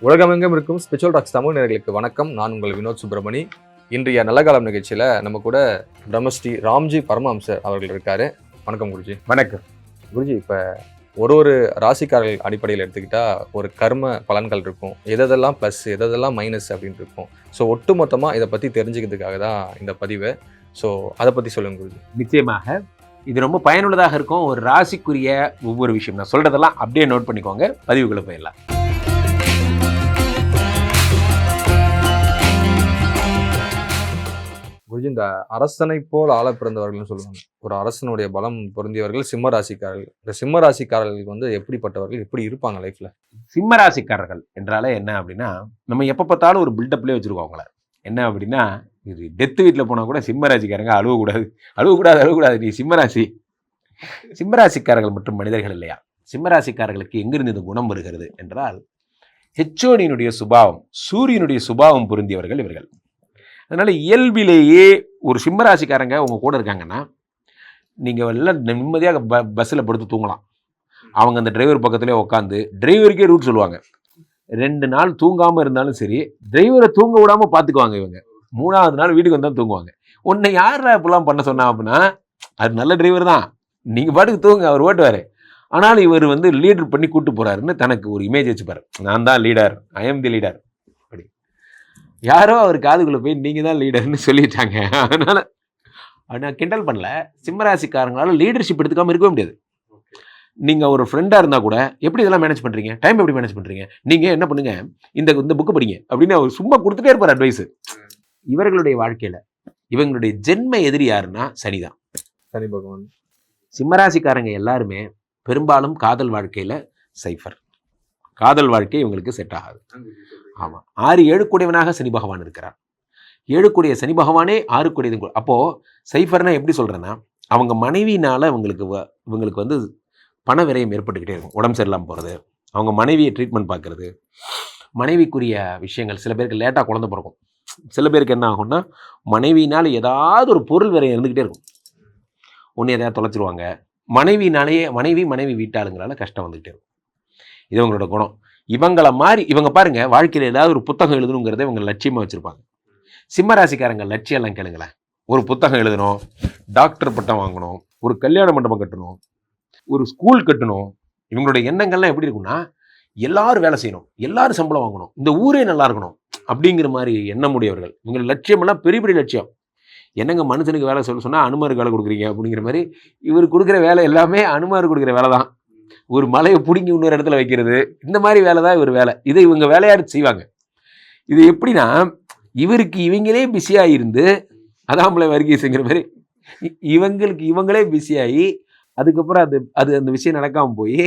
உலகமெங்கும் இருக்கும் spiritual tax Tamil நேயர்களுக்கு வணக்கம். நான் உங்கள் வினோத் சுப்பிரமணி. இன்றைய நல்ல காலம் நிகழ்ச்சியில் நம்ம கூட பிரம்மஸ்ரீ ராம்ஜி பரமஹம்சர் அவர்கள் இருக்காரு. வணக்கம் குருஜி. வணக்கம் குருஜி. இப்போ ஒரு ராசிக்காரர்கள் அடிப்படையில் எடுத்துக்கிட்டால் ஒரு கர்ம பலன்கள் இருக்கும், எதெல்லாம் ப்ளஸ் எதெல்லாம் மைனஸ் அப்படின்னு இருக்கும். ஸோ ஒட்டு மொத்தமாக இதை பற்றி தெரிஞ்சுக்கிறதுக்காக தான் இந்த பதிவு. ஸோ அதை பற்றி சொல்லுங்க குருஜி. நிச்சயமாக இது ரொம்ப பயனுள்ளதாக இருக்கும். ஒரு ராசிக்குரிய ஒவ்வொரு விஷயம் நான் சொல்றதெல்லாம் அப்படியே நோட் பண்ணிக்கோங்க. பதிவுகளை போயிடலாம். குருஜி, இந்த அரசனை போல் ஆள பிறந்தவர்கள்னு சொல்லுவாங்க. ஒரு அரசனுடைய பலம் பொருந்தியவர்கள் சிம்ம ராசிக்காரர்கள். இந்த சிம்ம ராசிக்காரர்களுக்கு வந்து எப்படிப்பட்டவர்கள், எப்படி இருப்பாங்க லைஃப்ல? சிம்ம ராசிக்காரர்கள் என்றாலே என்ன அப்படின்னா, நம்ம எப்போ பார்த்தாலும் ஒரு பில்டப்லேயே வச்சுருக்கோம் அவங்கள. என்ன அப்படின்னா, இது டெத்து வீட்டில் போனால் கூட சிம்ம ராசிக்காரங்க அழுவக்கூடாது, நீ சிம்மராசி. சிம்மராசிக்காரர்கள் மற்றும் மனிதர்கள் இல்லையா? சிம்மராசிக்காரர்களுக்கு எங்கிருந்து இந்த குணம் வருகிறது என்றால், ஹெச்சோனியினுடைய சுபாவம், சூரியனுடைய சுபாவம் பொருந்தியவர்கள் இவர்கள். அதனால் இயல்பிலேயே ஒரு சிம்மராசிக்காரங்க உங்கள் கூட இருக்காங்கன்னா, நீங்கள் எல்லாம் நிம்மதியாக பஸ்ஸில் படுத்து தூங்கலாம். அவங்க அந்த டிரைவர் பக்கத்துலேயே உட்காந்து டிரைவருக்கே ரூட் சொல்லுவாங்க. 2 நாள் தூங்காமல் இருந்தாலும் சரி, டிரைவரை தூங்க விடாமல் பார்த்துக்குவாங்க இவங்க. 3ஆவது நாள் வீட்டுக்கு வந்தால் தூங்குவாங்க. உன்னை யார் இப்பெல்லாம் பண்ண சொன்னா அப்படின்னா, அது நல்ல டிரைவர் தான், நீங்கள் பாட்டுக்கு தூங்க, அவர் ஓட்டுவார். ஆனால் இவர் வந்து லீடர் பண்ணி கூப்பிட்டு போகிறாருன்னு தனக்கு ஒரு இமேஜ் வச்சுப்பார். நான் தான் leader, I am the leader. அப்படி யாரோ அவர் காதுக்குள்ளே போய் நீங்கள் தான் லீடர்னு சொல்லிட்டாங்க. அதனால் நான் கிண்டல் பண்ணல. சிம்மராசிக்காரங்களால லீடர்ஷிப் எடுத்துக்காமல் இருக்கவே முடியாது. நீங்கள் ஒரு ஃப்ரெண்டாக இருந்தால் கூட எப்படி இதெல்லாம் மேனேஜ் பண்ணுறீங்க, டைம் எப்படி மேனேஜ் பண்ணுறீங்க, நீங்கள் என்ன பண்ணுங்க, இந்த புக்கு படிங்க அப்படின்னு அவர் சும்மா கொடுத்துட்டே இருப்பார் அட்வைஸ். இவர்களுடைய வாழ்க்கையில் இவங்களுடைய ஜென்ம எதிரி யாருன்னா சனி தான், சனி பகவான். சிம்மராசிக்காரங்க எல்லாருமே பெரும்பாலும் காதல் வாழ்க்கையில் சைஃபர். காதல் வாழ்க்கை இவங்களுக்கு செட் ஆகாது. ஆமாம், 6-7 கூடியவனாக சனி பகவான் இருக்கிறார். 7 கூடிய சனி பகவானே 6 கூடியது. அப்போது சைஃபர்னா எப்படி சொல்கிறேன்னா, அவங்க மனைவினால் இவங்களுக்கு வந்து பண விரயம் ஏற்பட்டுக்கிட்டே இருக்கும். உடம்பு சரியில்லாமல் போகிறது, அவங்க மனைவியை ட்ரீட்மெண்ட் பார்க்குறது, மனைவிக்குரிய விஷயங்கள். சில பேருக்கு லேட்டாக குழந்தை பிறக்கும். சில பேருக்கு என்ன ஆகும்னா, மனைவினால் ஏதாவது ஒரு பொருள் விரயம் இருந்துக்கிட்டே இருக்கும். ஒன்று எதாவது தொலைச்சிருவாங்க. மனைவி வீட்டாளுங்களால கஷ்டம் வந்துக்கிட்டே இருக்கும். இது இவங்களோட குணம். இவங்கள மாதிரி இவங்க பாருங்க, வாழ்க்கையில் ஏதாவது ஒரு புத்தகம் எழுதணுங்கிறத இவங்க லட்சியமாக வச்சுருப்பாங்க. சிம்மராசிக்காரங்க லட்சியம்லாம் கேளுங்களேன். ஒரு புத்தகம் எழுதணும், டாக்டர் பட்டம் வாங்கணும், ஒரு கல்யாண மண்டபம் கட்டணும், ஒரு ஸ்கூல் கட்டணும். இவங்களுடைய எண்ணங்கள்லாம் எப்படி இருக்குன்னா, எல்லாரும் வேலை செய்யணும், எல்லாரும் சம்பளம் வாங்கணும், இந்த ஊரே நல்லா இருக்கணும் அப்படிங்கிற மாதிரி எண்ணமுடையவர்கள். இவங்க லட்சியமெல்லாம் பெரிய பெரிய லட்சியம். என்னங்க மனுஷனுக்கு வேலை சொன்னால் அனுமாருக்கு வேலை கொடுக்குறீங்க அப்படிங்கிற மாதிரி இவர் கொடுக்குற வேலை எல்லாமே அனுமாருக்கு கொடுக்குற வேலை தான். ஒரு மலையை பிடிங்கி இன்னொரு இடத்துல வைக்கிறது, இந்த மாதிரி வேலை தான் இவர் வேலை. இதை இவங்க வேலையாடு செய்வாங்க. இது எப்படின்னா, இவங்களே பிஸியாக இருந்து, அதாம்பளை வர்கீஸுங்கிற மாதிரி இவங்களே பிஸியாகி, அதுக்கப்புறம் அந்த விஷயம் நடக்காமல் போய்,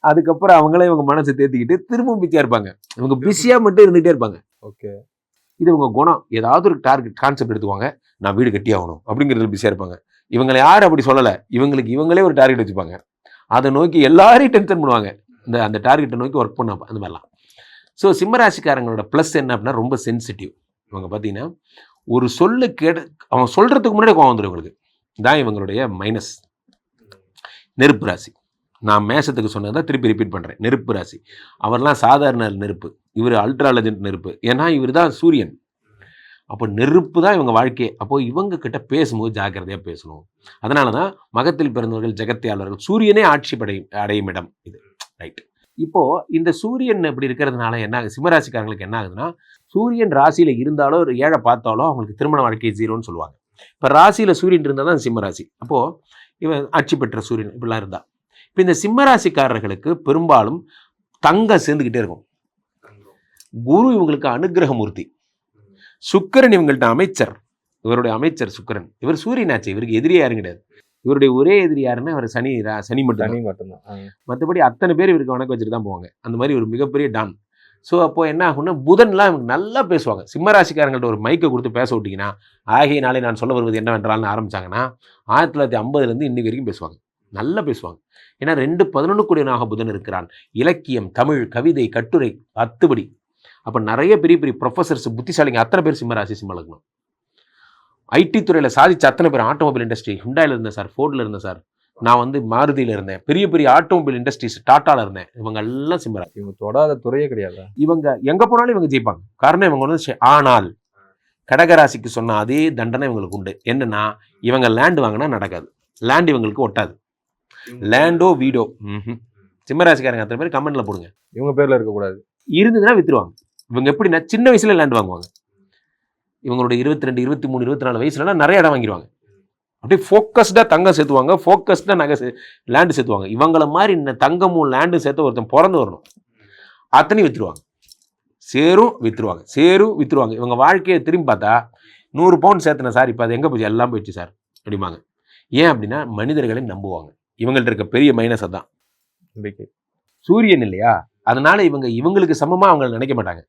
அதுக்கப்புறம் இவங்க மனசை தேர்த்திக்கிட்டு திரும்பவும் பிஸியாக இருப்பாங்க. இவங்க பிஸியாக மட்டும் இருந்துகிட்டே இருப்பாங்க. ஓகே, இது இவங்க குணம். ஏதாவது ஒரு டார்கெட் கான்செப்ட் எடுத்துக்குவாங்க, நான் வீடு கட்டி ஆகணும் அப்படிங்கிறது பிஸியாக இருப்பாங்க. இவங்களை யாரும் அப்படி சொல்லலை. இவங்களே ஒரு டார்கெட் வச்சுப்பாங்க. அதை நோக்கி எல்லாரையும் டென்ஷன் பண்ணுவாங்க. அந்த டார்கெட்டை நோக்கி ஒர்க் பண்ண அந்த மாதிரிலாம். ஸோ சிம்மராசிக்காரங்களோட ப்ளஸ் என்ன அப்படின்னா, ரொம்ப சென்சிட்டிவ். இவங்க பார்த்தீங்கன்னா, ஒரு சொல்லு அவங்க சொல்கிறதுக்கு முன்னாடி கோவம் வந்துடும் இவங்களுக்கு. தான் இவங்களுடைய மைனஸ். நெருப்பு ராசி. நான் மேசத்துக்கு சொன்னதான் திருப்பி ரிப்பீட் பண்ணுறேன். நெருப்பு ராசி. அவர்லாம் சாதாரண நெருப்பு, இவர் அல்ட்ரா லெஜண்ட் நெருப்பு. ஏன்னா இவர் தான் சூரியன். அப்போ நெருப்பு தான் இவங்க வாழ்க்கையே. அப்போது இவங்க கிட்ட பேசும்போது ஜாக்கிரதையாக பேசணும். அதனால தான் மகத்தில் பிறந்தவர்கள் ஜெகத்தியாளர்கள், சூரியனே ஆட்சி அடையும் இடம் இது. ரைட். இப்போது இந்த சூரியன் இப்படி இருக்கிறதுனால என்ன ஆகுது, சிம்மராசிக்காரங்களுக்கு என்ன ஆகுதுன்னா, சூரியன் ராசியில் இருந்தாலோ ஒரு 7 பார்த்தாலோ அவங்களுக்கு திருமண வாழ்க்கை 0ன்னு சொல்லுவாங்க. இப்போ ராசியில் சூரியன் இருந்தால் தான் சிம்மராசி. அப்போது இவன் ஆட்சி பெற்ற சூரியன் இப்படிலாம் இருந்தால், இப்போ இந்த சிம்மராசிக்காரர்களுக்கு பெரும்பாலும் தங்கம் சேர்ந்துக்கிட்டே இருக்கும். குரு இவங்களுக்கு அனுகிரகமூர்த்தி. சுக்கிரன் இவங்கள்ட்ட அமைச்சர். இவருடைய அமைச்சர் சுக்கிரன். இவர் சூரியனாச்சு, இவருக்கு எதிரியே யாரும் கிடையாது. இவருடைய ஒரே எதிரி யாருன்னா அவர் சனி மட்டும்தான். மற்றபடி அத்தனை பேர் இவருக்கு வணக்கம் வச்சுட்டு தான் போவாங்க. அந்த மாதிரி ஒரு மிகப்பெரிய டான். ஸோ அப்போ என்ன ஆகும்னா, புதன்லாம் இவங்க நல்லா பேசுவாங்க. சிம்மராசிக்காரங்கள்ட்ட ஒரு மைக்கை கொடுத்து பேச விட்டிங்கன்னா, ஆகையினாலே நான் சொல்ல வருவது என்னவென்றால்னு ஆரம்பிச்சாங்கன்னா 1950 இன்னைக்கு வரைக்கும் பேசுவாங்க. நல்லா பேசுவாங்க. ஏன்னா 2-11 கூடியவனாக புதன் இருக்கிறான். இலக்கியம், தமிழ், கவிதை, கட்டுரை, 10 படி. அப்போ நிறைய பெரிய பெரிய ப்ரொஃபஸர்ஸ், புத்திசாலிங்க அத்தனை பேர் சிம்மராசி, சிம்ம லக்னம். ஐடி துறையில் சாதிச்ச அத்தனை பேர், ஆட்டோமொபைல் இண்டஸ்ட்ரி, ஹுண்டாயில் இருந்தேன் சார், ஃபோர்டில் இருந்தேன் சார், நான் வந்து மாருதியில் இருந்தேன், பெரிய பெரிய ஆட்டோமொபைல் இண்டஸ்ட்ரீஸ் டாட்டால இருந்தேன். இவங்க எல்லாம் சிம்மராசி. இவங்க தொடாத துறையே கிடையாது. இவங்க எங்க போனாலும் இவங்க ஜெயிப்பாங்க. காரணம் இவங்க வந்து ஆனால் கடகராசிக்கு சொன்ன அதே தண்டனை இவங்களுக்கு உண்டு. என்னன்னா இவங்க லேண்ட் வாங்கினா நடக்காது, லேண்ட் இவங்களுக்கு ஒட்டாது. லேண்டோ வீடோ சிம்மராசிக்காரங்க அத்தனை பேர் கமெண்ட்ல போடுங்க. இவங்க பேர்ல இருக்கக்கூடாது. இருந்ததுன்னா வித்துருவாங்க. இவங்க எப்படின்னா சின்ன வயசுல லேண்ட் வாங்குவாங்க. இவங்களோட 22, 23, 24 வயசுலலாம் நிறைய இடம் வாங்கிடுவாங்க. அப்படியே ஃபோக்கஸ்டாக தங்கம் சேர்த்துவாங்க, ஃபோக்கஸ்டாக நகை லேண்டு சேர்த்துவாங்க. இவங்கள மாதிரி தங்கமும் லேண்டும் சேர்த்து ஒருத்தன் பிறந்து வரணும். அத்தனையும் வித்துருவாங்க. சேரும் வித்துருவாங்க, சேரும் வித்துருவாங்க. இவங்க வாழ்க்கையை திரும்பி பார்த்தா 100 பவுண்ட் சேர்த்துன சார், இப்போ அது எங்கே போச்சு, எல்லாம் போயிடுச்சு சார் அப்படிம்பாங்க. ஏன் அப்படின்னா மனிதர்களை நம்புவாங்க. இவங்கள்ட்ட இருக்க பெரிய மைனஸ் தான் சூரியன் இல்லையா, அதனால இவங்களுக்கு சமமாக அவங்க நினைக்க மாட்டாங்க.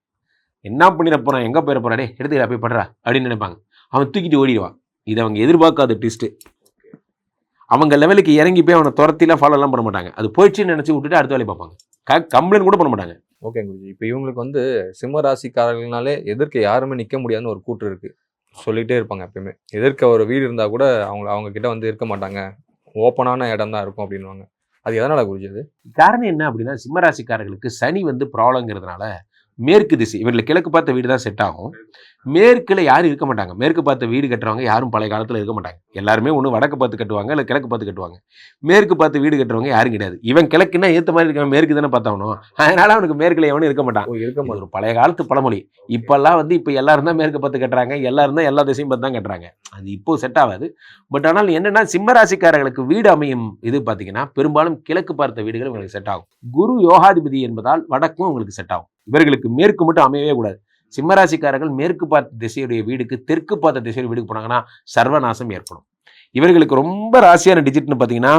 என்ன பண்ணிட போறான், எங்கே போயிட போறாடே, எடுத்துக்கிறா போய் படுறா அப்படின்னு நினைப்பாங்க. அவன் தூக்கிட்டு ஓடிடுவான். இது அவங்க எதிர்பார்க்காத ட்விஸ்ட்டு. அவங்க லெவலுக்கு இறங்கி போய் அவனை துரத்திலாம் ஃபாலோலாம் பண்ண மாட்டாங்க. அது போயிடுச்சுன்னு நினச்சி விட்டுட்டு அடுத்த வேலையை பார்ப்பாங்க. கம்ப்ளைண்ட் கூட பண்ண மாட்டாங்க. ஓகே குருஜி, இப்போ இவங்களுக்கு வந்து சிம்ம ராசிக்காரர்கள்னாலே எதிர்க்க யாருமே நிற்க முடியாதுன்னு ஒரு கூற்று இருக்கு, சொல்லிட்டே இருப்பாங்க. எப்பயுமே எதிர்க்க ஒரு வீடு இருந்தால் கூட அவங்க கிட்ட வந்து இருக்க மாட்டாங்க, ஓப்பனான இடம் தான் இருக்கும் அப்படின்வாங்க. அது எதனால குருஜி? அது காரணம் என்ன அப்படின்னா சிம்மராசிக்காரர்களுக்கு சனி வந்து ப்ராப்ளங்கிறதுனால மேற்கு திசை, இவங்களுக்கு கிழக்கு பார்த்த வீடு தான் செட் ஆகும். மேற்குல யாரும் இருக்க மாட்டாங்க. மேற்கு பார்த்த வீடு கட்டுறவங்க யாரும் பழைய காலத்தில் இருக்க மாட்டாங்க. எல்லாருமே ஒன்று வடக்கு பார்த்து கட்டுவாங்க, இல்லை கிழக்கு பார்த்து கட்டுவாங்க. மேற்கு பார்த்து வீடு கட்டுறவங்க யாரும் கிடையாது. இவன் கிழக்குன்னா ஏற்ற மாதிரி இருக்க மேற்கு தானே பார்த்தாகணும். அதனால அவனுக்கு மேற்குல எவனும் இருக்க மாட்டான். ஒரு பழைய காலத்து பழமொழி. இப்பெல்லாம் வந்து இப்போ எல்லாரும் தான் மேற்கு பார்த்து கட்டுறாங்க, எல்லாரும் தான் எல்லா திசையும் பார்த்து தான் கட்டுறாங்க. அது இப்போ செட் ஆகாது. பட் ஆனால் என்னன்னா சிம்மராசிக்காரர்களுக்கு வீடு அமையும் இது பார்த்தீங்கன்னா பெரும்பாலும் கிழக்கு பார்த்த வீடுகள் உங்களுக்கு செட் ஆகும். குரு யோகாதிபதி என்பதால் வடக்கும் உங்களுக்கு செட் ஆகும். இவர்களுக்கு மேற்கு மட்டும் அமையவே கூடாது. சிம்மராசிக்காரர்கள் மேற்கு பார்த்த திசையுடைய வீடுக்கு தெற்கு பார்த்த திசையுடைய வீடுக்கு போனாங்கன்னா சர்வநாசம் ஏற்படும். இவர்களுக்கு ரொம்ப ராசியான டிஜிட்னு பார்த்தீங்கன்னா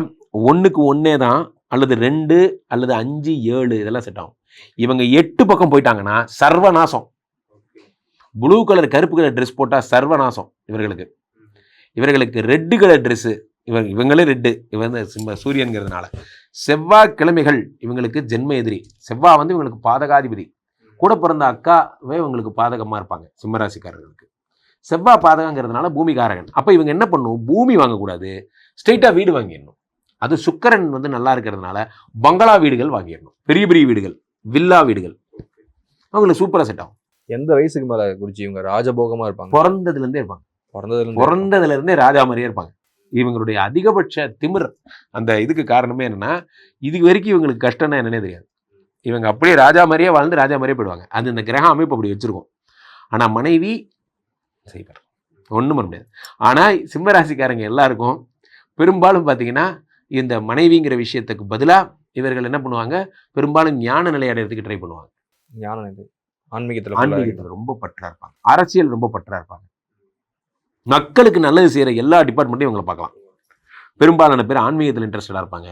1க்கு 1 தான், அல்லது 2 அல்லது 5, 7 இதெல்லாம் செட் ஆகும். இவங்க 8 பக்கம் போயிட்டாங்கன்னா சர்வநாசம். ப்ளூ கலர் கருப்பு கலர் ட்ரெஸ் போட்டால் சர்வநாசம் இவர்களுக்கு. இவர்களுக்கு ரெட்டு கலர் ட்ரெஸ்ஸு, இவங்களே ரெட்டு, இவங்க சூரியன்கிறதுனால. செவ்வாய்க்கிழமைகள் இவங்களுக்கு ஜென்ம எதிரி. செவ்வாய் வந்து இவங்களுக்கு பாதகாதிபதி. கூட பிறந்த அக்காவே இவங்களுக்கு பாதகமாக இருப்பாங்க சிம்மராசிக்காரர்களுக்கு. செவ்வாய் பாதகங்கிறதுனால பூமிகாரகன். அப்போ இவங்க என்ன பண்ணும், பூமி வாங்கக்கூடாது, ஸ்ட்ரெயிட்டாக வீடு வாங்கிடணும். அது சுக்கிரன் வந்து நல்லா இருக்கிறதுனால பங்களா வீடுகள் வாங்கிடணும். பெரிய பெரிய வீடுகள், வில்லா வீடுகள் அவங்களுக்கு சூப்பராக செட் ஆகும். எந்த வயசுக்கு மேலே குருஜி இவங்க ராஜபோகமாக இருப்பாங்க? பிறந்ததுலேருந்தே இருப்பாங்க. பிறந்ததுலேருந்தே ராஜா மாதிரியே இருப்பாங்க. இவங்களுடைய அதிகபட்ச திமிர் அந்த இதுக்கு காரணமே என்னன்னா, இது வரைக்கும் இவங்களுக்கு கஷ்டம்னா என்னன்னே தெரியாது. இவங்க அப்படியே ராஜா மாதிரியே வாழ்ந்து ராஜா மாதிரியே போயிடுவாங்க. அது இந்த கிரக அமைப்பு அப்படி வச்சிருக்கோம். ஆனால் மனைவி செய்வார், ஒன்றும் பண்ண முடியாது. ஆனால் சிம்மராசிக்காரங்க எல்லாருக்கும் பெரும்பாலும் பார்த்தீங்கன்னா இந்த மனைவிங்கிற விஷயத்துக்கு பதிலாக இவர்கள் என்ன பண்ணுவாங்க, பெரும்பாலும் ஞான நிலை அடையிறதுக்கு ட்ரை பண்ணுவாங்க. ஞான நிலை, ஆன்மீகத்தில் ரொம்ப பற்றா இருப்பாங்க. அரசியல் ரொம்ப பற்றா இருப்பாங்க. மக்களுக்கு நல்லது செய்கிற எல்லா டிபார்ட்மெண்ட்டையும் இவங்களை பார்க்கலாம். பெரும்பாலான பேர் ஆன்மீகத்தில் இன்ட்ரெஸ்டடாக இருப்பாங்க.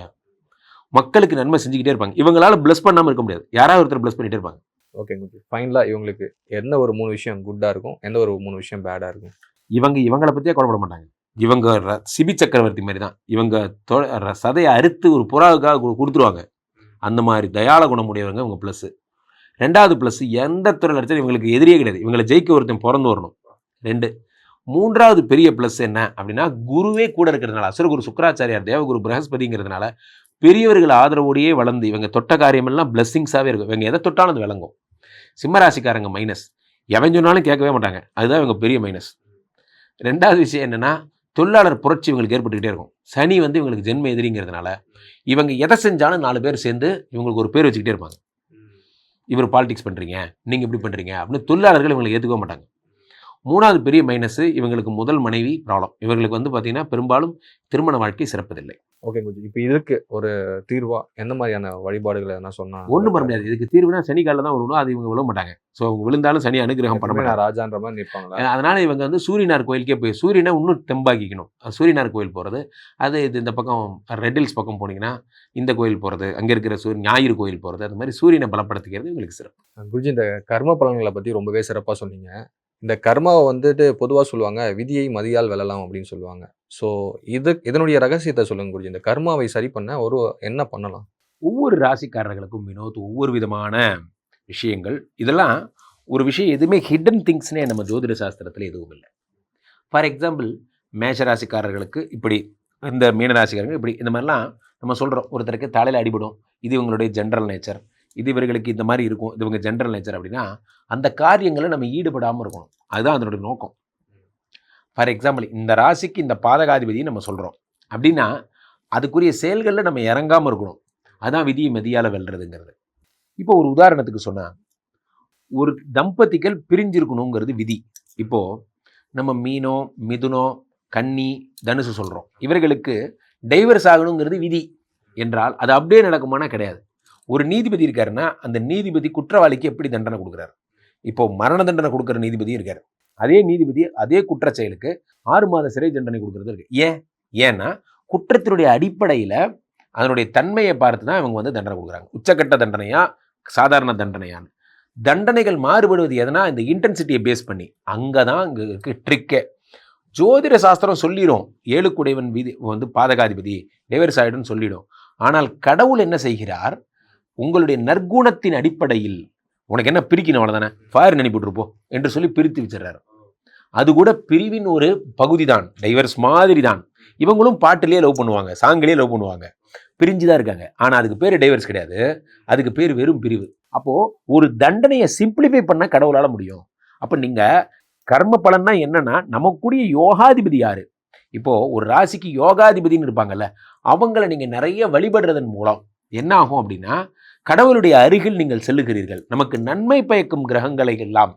மக்களுக்கு நன்மை செஞ்சுக்கிட்டே இருப்பாங்க. இவங்களால பிளஸ் பண்ணாமல் இருக்க முடியாது. யாராவது ஒருத்தர் பிளஸ் பண்ணிட்டே இருப்பாங்க. ஓகே குருஜி, ஃபைனலாக இவங்களுக்கு என்ன ஒரு 3 விஷயம் குட்டாக இருக்கும், எந்த ஒரு 3 விஷயம் பேடாக இருக்கும்? இவங்களை பற்றியே கவலைப்பட மாட்டாங்க. இவங்க சிபி சக்கரவர்த்தி மாதிரி தான். இவங்க சதையை அறுத்து ஒரு புறாவுக்காக கொடுத்துருவாங்க. அந்த மாதிரி தயாள குணமுடையவங்க இவங்க ப்ளஸ்ஸு. 2வது ப்ளஸ், எந்த துறையில் அடித்தாலும் இவங்களுக்கு எதிரியே கிடையாது. இவங்களை ஜெயிக்க ஒருத்தன் பிறந்து வரணும். 2. 3வது பெரிய ப்ளஸ் என்ன அப்படின்னா, குருவே கூட இருக்கிறதுனால, அசுரகுரு சுக்கராச்சாரியார், தேவகுரு பிரகஸ்பதிங்கிறதுனால பெரியவர்கள் ஆதரவோடையே வளர்ந்து இவங்க தொட்ட காரியமெல்லாம் பிளஸ்ஸிங்ஸாகவே இருக்கும். இவங்க எதை தொட்டாலும் அது விளங்கும். சிம்மராசிக்காரங்க மைனஸ், எவன் சொன்னாலும் கேட்கவே மாட்டாங்க. அதுதான் இவங்க பெரிய மைனஸ். 2வது விஷயம் என்னென்னா, தொழிலாளர் புரட்சி இவங்களுக்கு ஏற்பட்டுக்கிட்டே இருக்கும். சனி வந்து இவங்களுக்கு ஜென்ம எதிரிங்கிறதுனால இவங்க எதை செஞ்சாலும் 4 பேர் சேர்ந்து இவங்களுக்கு ஒரு பேர் வச்சுக்கிட்டே இருப்பாங்க. இவர் பாலிடிக்ஸ் பண்ணுறீங்க, நீங்கள் இப்படி பண்ணுறீங்க அப்படின்னு தொழிலாளர்கள் இவங்களை ஏற்றுக்க மாட்டாங்க. 3வது பெரிய மைனஸ், இவங்களுக்கு முதல் மனைவி ப்ராப்ளம். இவர்களுக்கு வந்து பார்த்தீங்கன்னா பெரும்பாலும் திருமண வாழ்க்கை சிறப்பதில்லை. ஓகே குருஜி, இப்போ இதுக்கு ஒரு தீர்வா எந்த மாதிரியான வழிபாடுகளை என்ன சொன்னா? ஒன்றும் பண்ண முடியாது. இதுக்கு தீர்வுனா சனி காலில் தான் விழுணும். அது இவங்க விழ மாட்டாங்க. ஸோ அவங்க விழுந்தாலும் சனி அனுகிரகம் பண்ண மாட்டாங்க. ராஜான்ற மாதிரி நிற்பாங்களா? அதனால இவங்க வந்து சூரியனார் கோயிலுக்கே போய் சூரியனை இன்னும் தெம்பாக்கிக்கணும். சூரியனார் கோயில் போகிறது, அது இது இந்த பக்கம் ரெட் ஹில்ஸ் பக்கம் போனீங்கன்னா இந்த கோயில் போகிறது, அங்கே இருக்கிற ஞாயிறு கோயில் போகிறது, அது மாதிரி சூரியனை பலப்படுத்திக்கிறது இவங்களுக்கு சிறப்பு. குருஜி, இந்த கர்ம பலன்களை பற்றி ரொம்பவே சிறப்பாக சொன்னீங்க. இந்த கர்மாவை வந்துட்டு பொதுவாக சொல்லுவாங்க, விதியை மதியால் வெல்லலாம் அப்படின்னு சொல்லுவாங்க. ஸோ இதனுடைய ரகசியத்தை சொல்லுங்க குருஜி. இந்த கர்மாவை சரி பண்ண என்ன பண்ணலாம்? ஒவ்வொரு ராசிக்காரர்களுக்கும் வினோத் ஒவ்வொரு விதமான விஷயங்கள். இதெல்லாம் ஒரு விஷயம் எதுவுமே ஹிடன் திங்ஸ்னே நம்ம ஜோதிட சாஸ்திரத்தில் எதுவும் இல்லை. ஃபார் எக்ஸாம்பிள், மேஷ ராசிக்காரர்களுக்கு இப்படி இந்த மீனராசிக்காரங்க இப்படி இந்த மாதிரிலாம் நம்ம சொல்கிறோம். ஒருத்தருக்கு தலையில் அடிபடும், இது இவங்களுடைய ஜென்ரல் நேச்சர், இது இவர்களுக்கு இந்த மாதிரி இருக்கும், இது இவங்க ஜென்ரல் நேச்சர் அப்படின்னா அந்த காரியங்களை நம்ம ஈடுபடாமல் இருக்கணும். அதுதான் அதனுடைய நோக்கம். ஃபார் எக்ஸாம்பிள், இந்த ராசிக்கு இந்த பாதகாதிபதியை நம்ம சொல்கிறோம் அப்படின்னா அதுக்குரிய செயல்களில் நம்ம இறங்காமல் இருக்கணும். அதுதான் விதியை மெதியால் வெல்றதுங்கிறது. இப்போ ஒரு உதாரணத்துக்கு சொன்னால், ஒரு தம்பதிகள் பிரிஞ்சிருக்கணுங்கிறது விதி. இப்போது நம்ம மீனோ, மிதுனோ, கன்னி, தனுசு சொல்கிறோம். இவர்களுக்கு டைவர்ஸ் ஆகணுங்கிறது விதி என்றால் அது அப்படியே நடக்குமானா கிடையாது. ஒரு நீதிபதி இருக்காருன்னா அந்த நீதிபதி குற்றவாளிக்கு எப்படி தண்டனை கொடுக்குறாரு? இப்போது மரண தண்டனை கொடுக்குற நீதிபதியும் இருக்கார். அதே நீதிபதி அதே குற்ற செயலுக்கு 6 மாத சிறை தண்டனை கொடுக்குறது இருக்குது. ஏன்னா குற்றத்தினுடைய அடிப்படையில் அதனுடைய தன்மையை பார்த்து தான் இவங்க வந்து தண்டனை கொடுக்குறாங்க. உச்சக்கட்ட தண்டனையா சாதாரண தண்டனையான்னு. தண்டனைகள் மாறுபடுவது எதனா இந்த இன்டென்சிட்டியை பேஸ் பண்ணி. அங்கே தான் இங்கே இருக்கு ட்ரிக்கே. ஜோதிட சாஸ்திரம் சொல்லிடும் 7 குடைவன் விதி வந்து பாதகாதிபதி டைவர்ஸ் ஆகிடும்னு சொல்லிடும். ஆனால் கடவுள் என்ன செய்கிறார்? உங்களுடைய நற்குணத்தின் அடிப்படையில் உனக்கு என்ன பிரிக்கணும் அவ்வளோதானே, ஃபாரின் அனுப்பிவிட்டுருப்போம் என்று சொல்லி பிரித்து வச்சிடறாரு. அது கூட பிரிவின் ஒரு பகுதி தான், டைவர்ஸ் மாதிரி தான். இவங்களும் பாட்டிலேயே லவ் பண்ணுவாங்க, சாங்கிலேயே லவ் பண்ணுவாங்க, பிரிஞ்சு தான் இருக்காங்க. ஆனால் அதுக்கு பேர் டைவர்ஸ் கிடையாது, அதுக்கு பேர் வெறும் பிரிவு. அப்போது ஒரு தண்டனையை சிம்பிளிஃபை பண்ண கடவுளால் முடியும். அப்போ நீங்கள் கர்ம பலன்னா என்னன்னா, நமக்குரிய யோகாதிபதி யாரு? இப்போது ஒரு ராசிக்கு யோகாதிபதினு இருப்பாங்கல்ல, அவங்கள நீங்கள் நிறைய வழிபடுறதன் மூலம் என்ன ஆகும் அப்படின்னா, கடவுளுடைய அருகில் நீங்கள் செல்லுகிறீர்கள். நமக்கு நன்மை பயக்கும் கிரகங்களை எல்லாம்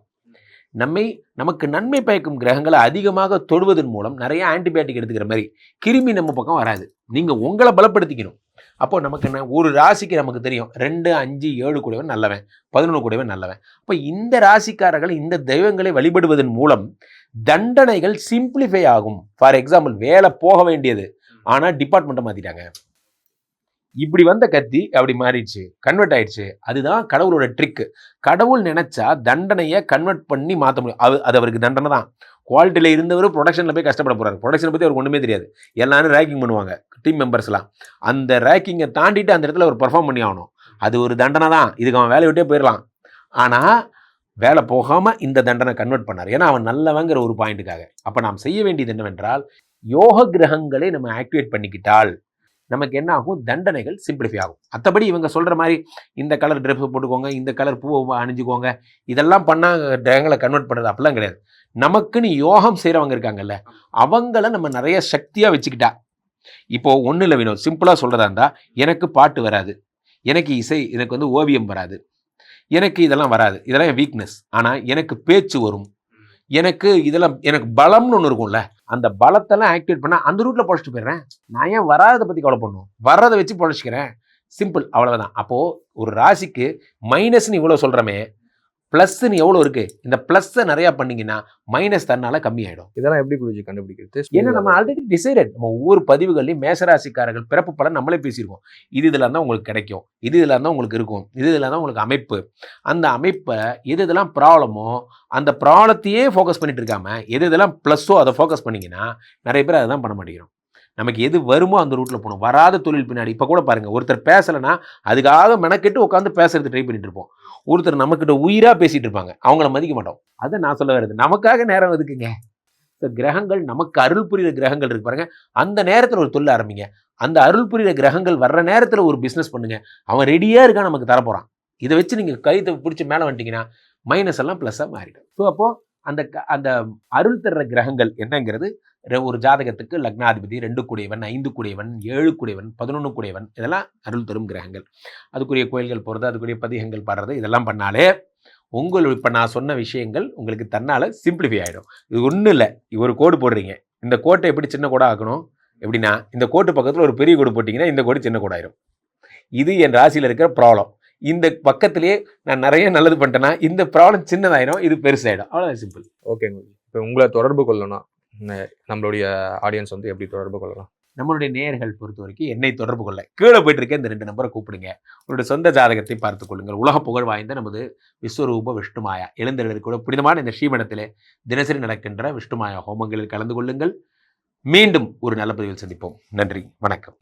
நமக்கு நன்மை பயக்கும் கிரகங்களை அதிகமாக தொடுவதன் மூலம் நிறைய ஆன்டிபயோட்டிக் எடுத்துக்கிற மாதிரி கிருமி நம்ம பக்கம் வராது. நீங்கள் உங்களை பலப்படுத்திக்கணும். அப்போ நமக்கு என்ன, ஒரு ராசிக்கு நமக்கு தெரியும் 2, 5, 7 கூடவன் நல்லவன், 11 கூடவன் நல்லவன். அப்போ இந்த ராசிக்காரர்கள் இந்த தெய்வங்களை வழிபடுவதன் மூலம் தண்டனைகள் சிம்பிளிஃபை ஆகும். ஃபார் எக்ஸாம்பிள், வேலை போக வேண்டியது ஆனால் டிபார்ட்மெண்ட்டை மாற்றிட்டாங்க. இப்படி வந்த கத்தி அப்படி மாறிடுச்சு, கன்வெர்ட் ஆயிடுச்சு. அதுதான் கடவுளோட ட்ரிக்கு. கடவுள் நினைச்சா தண்டனையை கன்வெர்ட் பண்ணி மாற்ற முடியும். அது அவருக்கு தண்டனை தான். குவாலிட்டியில் இருந்தவர் ப்ரொடக்ஷனில் போய் கஷ்டப்பட போகிறாரு. ப்ரொடக்ஷனை பற்றி அவருக்கு ஒன்றுமே தெரியாது. எல்லாரும் ரேக்கிங் பண்ணுவாங்க, டீம் மெம்பர்ஸ்லாம். அந்த ரேக்கிங்கை தாண்டிட்டு அந்த இடத்துல அவர் பெர்ஃபார்ம் பண்ணி ஆகணும். அது ஒரு தண்டனை தான். இதுக்கு அவன் வேலையை விட்டே போயிடலாம். ஆனால் வேலை போகாமல் இந்த தண்டனை கன்வெர்ட் பண்ணார். ஏன்னா அவன் நல்லவங்கிற ஒரு பாயிண்ட்டுக்காக. அப்போ நாம் செய்ய வேண்டியது என்னவென்றால், யோக கிரகங்களை நம்ம ஆக்டிவேட் பண்ணிக்கிட்டால் நமக்கு என்ன ஆகும்? தண்டனைகள் சிம்பிளிஃபை ஆகும். மற்றபடி இவங்க சொல்கிற மாதிரி இந்த கலர் ட்ரெஸ் போட்டுக்கோங்க, இந்த கலர் பூவை அணிஞ்சுக்கோங்க, இதெல்லாம் பண்ணால் கிரகங்களை கன்வெர்ட் பண்ணுறது அப்படிலாம் கிடையாது. நமக்குன்னு யோகம் செய்கிறவங்க இருக்காங்கல்ல, அவங்கள நம்ம நிறைய சக்தியாக வச்சுக்கிட்டா. இப்போது ஒன்றும் இல்லை வினோத், சிம்பிளாக சொல்கிறதா இருந்தால், எனக்கு பாட்டு வராது, எனக்கு எனக்கு வந்து ஓவியம் வராது, எனக்கு இதெல்லாம் வராது, இதெல்லாம் என் வீக்னஸ். ஆனால் எனக்கு பேச்சு வரும், எனக்கு பலம்னு ஒன்று இருக்கும்ல, அந்த பலத்தெல்லாம் ஆக்டிவேட் பண்ணால் அந்த ரூட்டில் பொழைச்சிட்டு போயிடுறேன். நான் ஏன் வராததை பற்றி கவலை பண்ணணும்? வர்றதை வச்சு பொழைச்சிக்கிறேன். சிம்பிள், அவ்வளோதான். அப்போது ஒரு ராசிக்கு மைனஸ்ன்னு இவ்வளோ சொல்கிறோமே, ப்ளஸ்ன்னு எவ்வளோ இருக்குது? இந்த ப்ளஸ்ஸை நிறையா பண்ணிங்கன்னா மைனஸ் தன்னால் கம்மியாயிடும். இதெல்லாம் எப்படி குருஜி கண்டுபிடிக்கிறது? ஏன்னா நம்ம ஆல்ரெடி டிசைடட். நம்ம ஒவ்வொரு பதிவுகள்லையும் மேசராசிக்காரர்கள் பிறப்பு பலன் நம்மளே பேசியிருக்கோம். இதெல்லாம் இருந்தால் உங்களுக்கு கிடைக்கும், இதெல்லாம் இருந்தால் உங்களுக்கு இருக்கும், இதெல்லாம் தான் உங்களுக்கு அமைப்பு. அந்த அமைப்பை இதெல்லாம் ப்ராப்ளமோ அந்த ப்ராப்ளத்தையே ஃபோக்கஸ் பண்ணிட்டு இருக்காம இதெல்லாம் ப்ளஸ்ஸோ அதை ஃபோக்கஸ் பண்ணிங்கன்னா நிறைய பேர் அதை தான் பண்ண மாட்டேங்கிறோம். நமக்கு எது வருமோ அந்த ரூட்டில் போகணும். வராத தொழில் பின்னாடி. இப்போ கூட பாருங்கள், ஒருத்தர் பேசலைன்னா அதுக்காக மெனக்கெட்டு உட்காந்து பேசுறது ட்ரை பண்ணிட்டு இருப்போம். ஒருத்தர் நம்மக்கிட்ட உயிராக பேசிகிட்டு இருப்பாங்க, அவங்கள மதிக்க மாட்டோம். அதை நான் சொல்ல வருது, நமக்காக நேரம் ஒதுக்குங்க. இப்போ கிரகங்கள் நமக்கு அருள் புரிகிற கிரகங்கள் இருக்கு பாருங்க, அந்த நேரத்தில் ஒரு தொழில் ஆரம்பிங்க. அந்த அருள் புரிகிற கிரகங்கள் வர்ற நேரத்தில் ஒரு பிஸ்னஸ் பண்ணுங்க. அவன் ரெடியாக இருக்கான், நமக்கு தரப்போகிறான். இதை வச்சு நீங்கள் கைத்தை பிடிச்சி மேலே வந்துட்டீங்கன்னா மைனஸ் எல்லாம் ப்ளஸ்ஸாக மாறிடும். ஸோ அப்போது அந்த அருள் தர்ற கிரகங்கள் என்னங்கிறது ஒரு ஜாதகத்துக்கு லக்னாதிபதி 2 கூடையவன், 5 கூடையவன், 7 கூடையவன், 11 கூடையவன், இதெல்லாம் அருள் தரும் கிரகங்கள். அதுக்குரிய கோயில்கள் போகிறது, அதுக்குரிய பதிகங்கள் பாடுறது, இதெல்லாம் பண்ணாலே இப்போ நான் சொன்ன விஷயங்கள் உங்களுக்கு தன்னால் சிம்பிளிஃபை ஆகிடும். இது ஒன்றும் இல்லை, ஒரு கோடு போடுறீங்க, இந்த கோட்டை எப்படி சின்ன கோடாக ஆக்கணும்? எப்படின்னா, இந்த கோட்டு பக்கத்தில் ஒரு பெரிய கோடு போட்டிங்கன்னா இந்த கோடு சின்ன கோடாயிரும். இது என் ராசியில் இருக்கிற ப்ராப்ளம். இந்த பக்கத்திலேயே நான் நிறைய நல்லது பண்ணிட்டேன்னா இந்த ப்ராப்ளம் சின்னதாயிரும், இது பெருசாயிடும். அவ்வளோதான், சிம்பிள். ஓகேங்க. இப்போ உங்களை தொடர்பு கொள்ளணும், நம்மளுடைய ஆடியன்ஸ் வந்து எப்படி தொடர்பு கொள்ளலாம்? நம்மளுடைய நேயர்கள் பொறுத்த வரைக்கும் என்னை தொடர்பு கொள்ள கீழே போயிட்டு இருக்க இந்த 2 நம்பரை கூப்பிடுங்க. உங்களுடைய சொந்த ஜாதகத்தை பார்த்துக் கொள்ளுங்கள். உலக புகழ் வாய்ந்த நமது விஸ்வரூப விஷ்ணுமாயா எழுந்தருளிருக்கிற புனிதமான இந்த ஸ்ரீமடத்திலே தினசரி நடக்கின்ற விஷ்ணுமாயா ஹோமங்களில் கலந்து கொள்ளுங்கள். மீண்டும் ஒரு நல்ல பதிவில் சந்திப்போம். நன்றி, வணக்கம்.